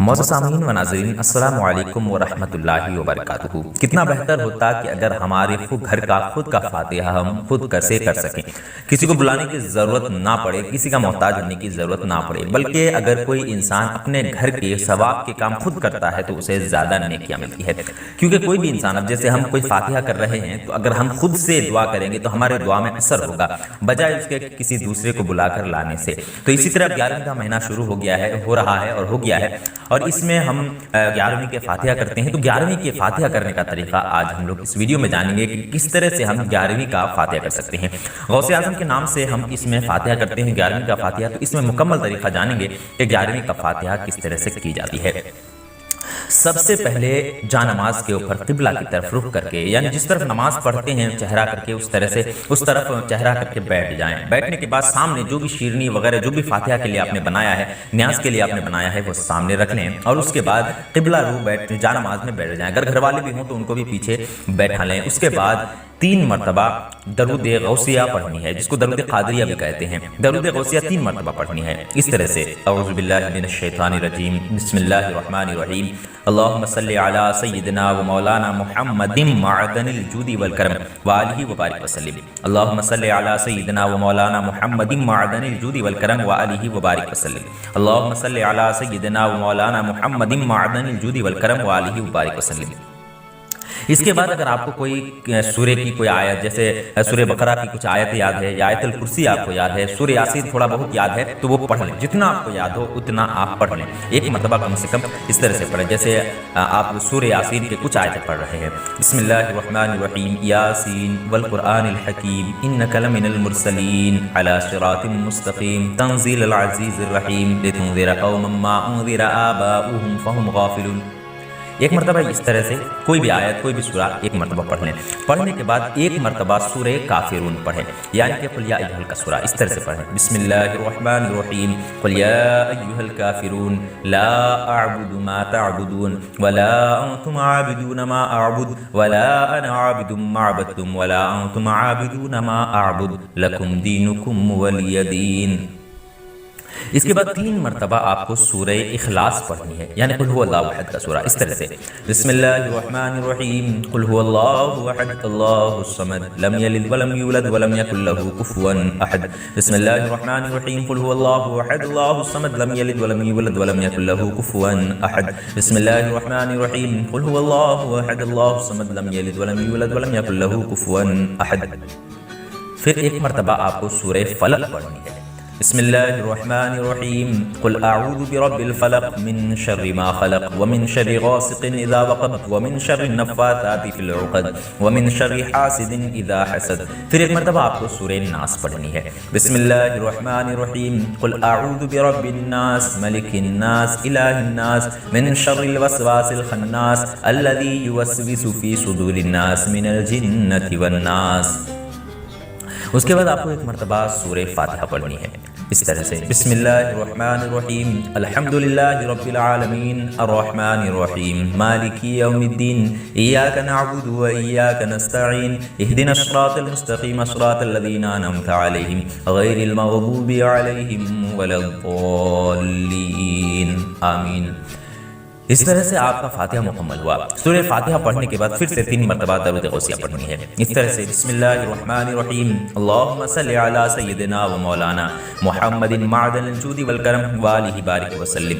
معزز سامعین و ناظرین، السلام علیکم ورحمۃ اللہ وبرکاتہ۔ کتنا بہتر ہوتا کہ اگر ہمارے گھر کا خود کا فاتحہ ہم خود کیسے کر سکیں، کسی کو بلانے کی ضرورت نہ پڑے، کسی کا محتاج ہونے کی ضرورت نہ پڑے، بلکہ اگر کوئی انسان اپنے گھر کے ثواب کے کام خود کرتا ہے تو اسے زیادہ نیکیاں ملتی ہے۔ کیونکہ کوئی بھی انسان، اب جیسے ہم کوئی فاتحہ کر رہے ہیں تو اگر ہم خود سے دعا کریں گے تو ہمارے دعا میں اثر ہوگا بجائے اس کے کسی دوسرے کو بلا کر لانے سے۔ تو اسی طرح 11ویں کا مہینہ شروع ہو رہا ہے اور ہو گیا ہے، اور اس میں ہم 11ویں کے فاتحہ کرتے ہیں۔ تو 11ویں کے فاتحہ کرنے کا طریقہ آج ہم لوگ اس ویڈیو میں جانیں گے کہ کس طرح سے ہم 11ویں کا فاتحہ کر سکتے ہیں۔ غوث اعظم کے نام سے ہم اس میں فاتحہ کرتے ہیں 11ویں کا فاتحہ، تو اس میں مکمل طریقہ جانیں گے کہ 11ویں کا فاتحہ کس طرح سے کی جاتی ہے۔ سب سے پہلے جا نماز کے اوپر قبلہ کی طرف رخ کر کے، یعنی جس طرف نماز پڑھتے ہیں چہرہ کر کے، اس طرف چہرہ کر کے بیٹھ جائیں۔ بیٹھنے کے بعد سامنے جو بھی شیرنی وغیرہ جو بھی فاتحہ کے لیے آپ نے بنایا ہے، نیاز کے لیے آپ نے بنایا ہے، وہ سامنے رکھ لیں، اور اس کے بعد قبلہ رو جا نماز میں بیٹھ جائیں۔ اگر گھر والے بھی ہوں تو ان کو بھی پیچھے بیٹھا لیں۔ اس کے بعد 3 مرتبہ درود غوثیہ پڑھنی ہے، جس کو درود قادریہ بھی کہتے ہیں۔ درود غوثیہ 3 مرتبہ پڑھنی ہے اس طرح سے: اعوذ باللہ من الشیطان الرجیم، بسم اللہ الرحمن الرحیم، اللہم صلی علی سیدنا و مولانا محمد معدن الجود والکرم وآلہ وبارک وسلم، اللہم صلی علی سیدنا و مولانا محمد معدن الجود والکرم وآلہ وبارک وسلم، اللہم صلی علی سیدنا و مولانا محمد معدن الجود والکرم وآلہ وبارک وسلم۔ اس کے بعد اگر آپ کو کوئی سورہ کی کوئی آیت، جیسے سورہ بقرہ کی کچھ آیت یاد ہے، یا آیت الکرسی آپ کو یاد ہے، سورہ یاسین تھوڑا بہت یاد ہے، تو وہ پڑھ لیں۔ جتنا آپ کو یاد ہو اتنا آپ پڑھ لیں، ایک مرتبہ کم سے کم اس طرح سے پڑھیں جیسے آپ سورہ یاسین کے کچھ آیتیں پڑھ رہے ہیں۔ بسم اللہ الرحمن الرحیم، یاسین والقرآن الحکیم انک لمن المرسلین علی صراط مستقیم تنزیل العزیز الرحیم لتنذر قوما ما انذر آباؤہم فہم غافلون۔ ایک مرتبہ اس طرح سے کوئی بھی آیت، کوئی بھی سورہ ایک مرتبہ پڑھ لیں۔ پڑھنے کے بعد ایک مرتبہ سورہ کافرون پڑھیں، یعنی کہ قل یا ایھا الکافرون، اس طرح سے پڑھیں: بسم اللہ الرحمن الرحیم، قل یا ایھا الکافرون لا اعبد ما تعبدون ولا انتم عابدون ما اعبد ولا انا عابد ما عبدتم ولا انتم عابدون ما اعبد لکم دینکم ولی دین۔ اس کے بعد 3 مرتبہ آپ کو سورہ اخلاص پڑھنی ہے، یعنی قل هو اللہ احد کا سورہ، اس طرح سے: بسم اللہ الرحمن الرحیم، قل هو اللہ احد اللہ الصمد لم یلد ولم یولد ولم یکن له کفوا احد، بسم اللہ الرحمن الرحیم، قل هو اللہ احد اللہ الصمد لم یلد ولم یولد ولم یکن له کفوا احد، بسم اللہ الرحمن الرحیم، قل هو اللہ احد اللہ الصمد لم یلد ولم یولد ولم یکن له کفوا احد۔ پھر ایک مرتبہ آپ کو سورہ فلق پڑھنی ہے۔ بسم اللہ الرحمن الرحیم، قل اعوذ برب الفلق من شر ما خلق ومن شر غاسق اذا وقب ومن شر النفاثات فی العقد ومن شر حاسد اذا حسد۔ پھر ایک مرتبہ آپ کو سورہ ناس پڑھنی ہے۔ بسم اللہ الرحمن الرحیم، قل اعوذ برب الناس ملک الناس الہ الناس من شر الوسواس الخناس الذی یوسوس فی صدور الناس من الجنۃ والناس۔ اس کے بعد آپ کو ایک مرتبہ سورہ فاتحہ پڑھنی ہے اس طرح سے: بسم اللہ الرحمن الرحیم، الحمد للہ رب العالمین الرحمن الرحیم مالک یوم الدین ایاک نعبد و ایاک نستعین اہدنا الصراط المستقیم صراط الذین انعمت علیہم غیر المغضوب علیہم ولا الضالین، آمین۔ اس طرح سے آپ کا فاتحہ مکمل ہوا۔ سورہ فاتحہ پڑھنے کے بعد پھر سے 3 مرتبہ درود غوثیہ پڑھنی ہے اس طرح سے: بسم اللہ الرحمن الرحیم، اللہم صلی علی سیدنا و مولانا محمد معدن الجود والکرم وآلہ بارک وسلم۔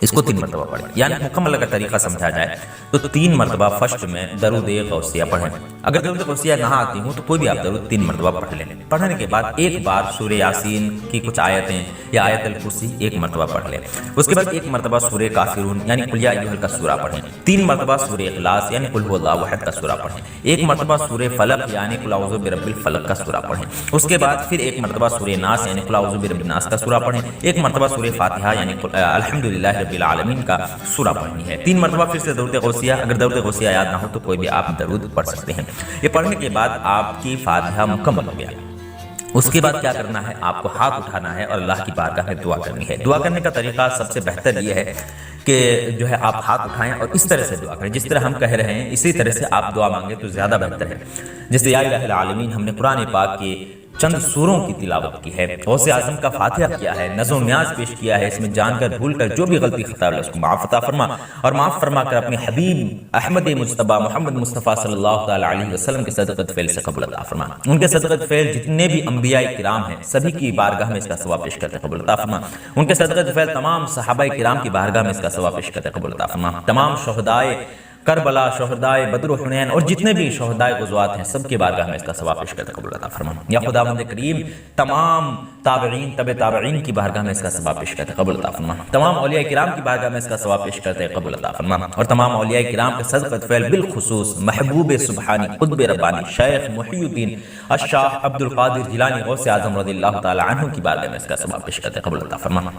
اس کو 3 مرتبہ پڑھیں، یعنی مکمل اگر طریقہ سمجھا جائے تو 3 مرتبہ فرسٹ میں درود غوثیہ پڑھیں۔ اگر درود غوثیہ نہ آتی ہوں تو کوئی بھی آپ درود 3 مرتبہ پڑھ لیں۔ پڑھنے کے بعد ایک بار سورہ یاسین کی کچھ آیتیں یا آیت الکرسی ایک مرتبہ پڑھ لیں۔ اس کے بعد ایک مرتبہ سورہ کافرون یعنی قل یا ایھا کا سورہ پڑھیں۔ 3 مرتبہ سورہ اخلاص یعنی قل هو اللہ احد کا سورہ پڑھیں۔ ایک مرتبہ سورہ فلق یعنی قل اعوذ برب الفلق کا سورہ پڑھیں۔ اس کے بعد پھر ایک مرتبہ سورہ ناس یعنی قل اعوذ برب الناس کا سورہ پڑھیں۔ ایک مرتبہ سورہ فاتحہ یعنی الحمدللہ رب العالمین کا سورہ پڑھنی ہے۔ 3 مرتبہ پھر سے درود غوثیہ، اگر درود غوثیہ یاد نہ ہو تو کوئی بھی آپ درود پڑھ سکتے ہیں۔ یہ پڑھنے کے بعد آپ کی فاتحہ مکمل ہو گیا۔ اس کے بعد کیا کرنا ہے، آپ کو ہاتھ اٹھانا ہے اور اللہ کی بارگاہ میں دعا کرنی ہے۔ دعا کرنے کا طریقہ سب سے بہتر یہ ہے کہ جو ہے آپ ہاتھ اٹھائیں اور اس طرح سے دعا کریں، جس طرح ہم کہہ رہے ہیں اسی طرح سے آپ دعا مانگیں تو زیادہ بہتر ہے۔ جیسے یا الہ العالمین ہم نے قرآن پاک کے چند سوروں کی تلاوت کی ہے، غوث اعظم کا فاتحہ کیا ہے، نظم و نیاز پیش کیا ہے، اس میں جان کر بھول کر جو بھی غلطی خطا ہے اس کو معاف عطا فرما، اور معاف فرما کر اپنے حبیب احمد مجتبی محمد مصطفیٰ صلی اللہ تعالی علیہ وسلم کے صدقۃ فعل سے قبول عطا فرما۔ ان کے صدقۃ فعل جتنے بھی انبیاء کرام ہیں سبھی کی بارگاہ میں اس کا ثواب پیش کرتے قبول عطا فرما۔ ان کے صدقۃ فعل تمام صحابہ کرام کی بارگاہ میں اس کا ثواب پیش کرتے قبول عطا فرما۔ تمام شہدائے کربلا، شہدائے بدر و حنین اور جتنے بھی شہدائے غزوات ہیں سب کی بارگاہ میں اس کا ثواب پیش کرتے قبول عطا فرما۔ یا خداوند کریم تمام تابعین تبع تابعین کی بارگاہ میں اس کا ثواب پیش کرتے قبول عطا فرما، تمام اولیاء کرام کی بارگاہ میں اس کا ثواب پیش کرتے قبول عطا فرما، اور تمام اولیاء کرام کے صدقۃ فعل بالخصوص محبوب سبحانی قطب ربانی شیخ محی الدین الشاہ عبد القادر جیلانی غوث اعظم رضی اللہ تعالی عنہ کی بارگاہ میں اس کا ثواب پیش کرتے قبول عطا فرما۔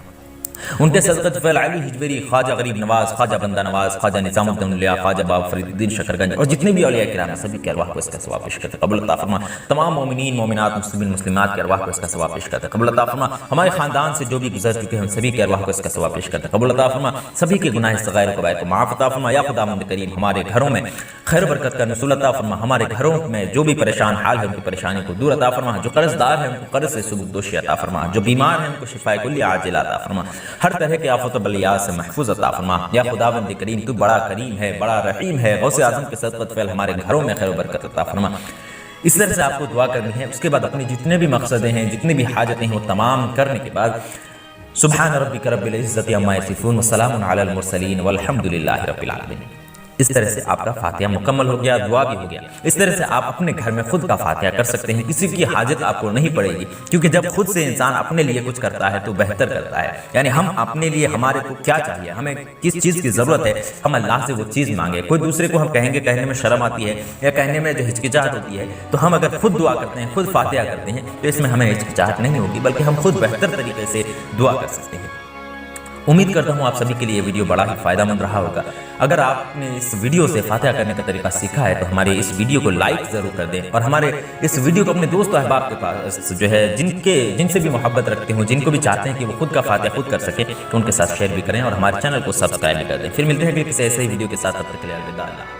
ان کے صدقۃ فعل علی حجویری، خواجہ غریب نواز، خواجہ بندہ نواز، خواجہ نظام الدین اولیاء، خواجہ باب فرید الدین شکرگنج اور جتنے بھی اولیاء کرام ہیں سبھی کے ارواح کو اس کا ثواب پیش کرتے قبول عطا فرما۔ تمام مومنین مومنات مسلمین مسلمات کے ارواح کو اس کا ثواب پیش کرتے قبول عطا فرما۔ ہمارے خاندان سے جو بھی گزر چکے ہیں ان سبھی کے ارواح کو اس کا ثواب پیش کرتے قبول عطا فرما۔ سبھی کے گناہ صغائر و کبائر کو معاف عطا فرما۔ یا خداوند کریم ہمارے گھروں میں خیر برکت کا نزول عطا فرما، ہمارے گھروں میں جو بھی پریشان حال ہے ان کی پریشانی کو دور عطا فرما، جو قرض دار ہیں ان کو قرض سے سبک دوشی عطا فرما، جو بیمار ہیں ان کو شفاء کلی عاجل عطا فرما، ہر طرح کے آفت و بلیات سے محفوظ عطا فرما۔ یا خداوند کریم تو بڑا کریم ہے، بڑا رحیم ہے، غوث اعظم کے صدقۃ فعل ہمارے گھروں میں خیر و برکت عطا فرما۔ اس طرح سے آپ کو دعا کرنی ہے۔ اس کے بعد اپنے جتنے بھی مقصدیں ہیں، جتنی بھی حاجتیں ہیں وہ تمام کرنے کے بعد سبحان ربک رب العزت عما یصفون وسلام علی المرسلین والحمد للہ رب العالمین۔ اس طرح سے آپ کا فاتحہ مکمل ہو گیا، دعا بھی ہو گیا۔ اس طرح سے آپ اپنے گھر میں خود کا فاتحہ کر سکتے ہیں، کسی کی حاجت آپ کو نہیں پڑے گی، کیونکہ جب خود سے انسان اپنے لیے کچھ کرتا ہے تو بہتر کرتا ہے۔ یعنی ہم اپنے لیے ہمارے کو کیا چاہیے، ہمیں کس چیز کی ضرورت ہے، ہم اللہ سے وہ چیز مانگے۔ کوئی دوسرے کو ہم کہیں گے، کہنے میں شرم آتی ہے یا کہنے میں جو ہچکچاہٹ ہوتی ہے، تو ہم اگر خود دعا کرتے ہیں، خود فاتحہ کرتے ہیں تو اس میں ہمیں ہچکچاہٹ نہیں ہوگی، بلکہ ہم خود بہتر طریقے سے دعا کر سکتے ہیں۔ امید کرتا ہوں آپ سبھی کے لیے یہ ویڈیو بڑا ہی فائدہ مند رہا ہوگا۔ اگر آپ نے اس ویڈیو سے فاتحہ کرنے کا طریقہ سیکھا ہے تو ہمارے اس ویڈیو کو لائک ضرور کر دیں، اور ہمارے اس ویڈیو کو اپنے دوست و احباب کے پاس جو ہے جن سے بھی محبت رکھتے ہوں، جن کو بھی چاہتے ہیں کہ وہ خود کا فاتحہ خود کر سکیں، تو ان کے ساتھ شیئر بھی کریں اور ہمارے چینل کو سبسکرائب بھی کر دیں۔ پھر ملتے ہیں کسی ایسے ہی ویڈیو کے ساتھ، تب تک کے لیے الوداع۔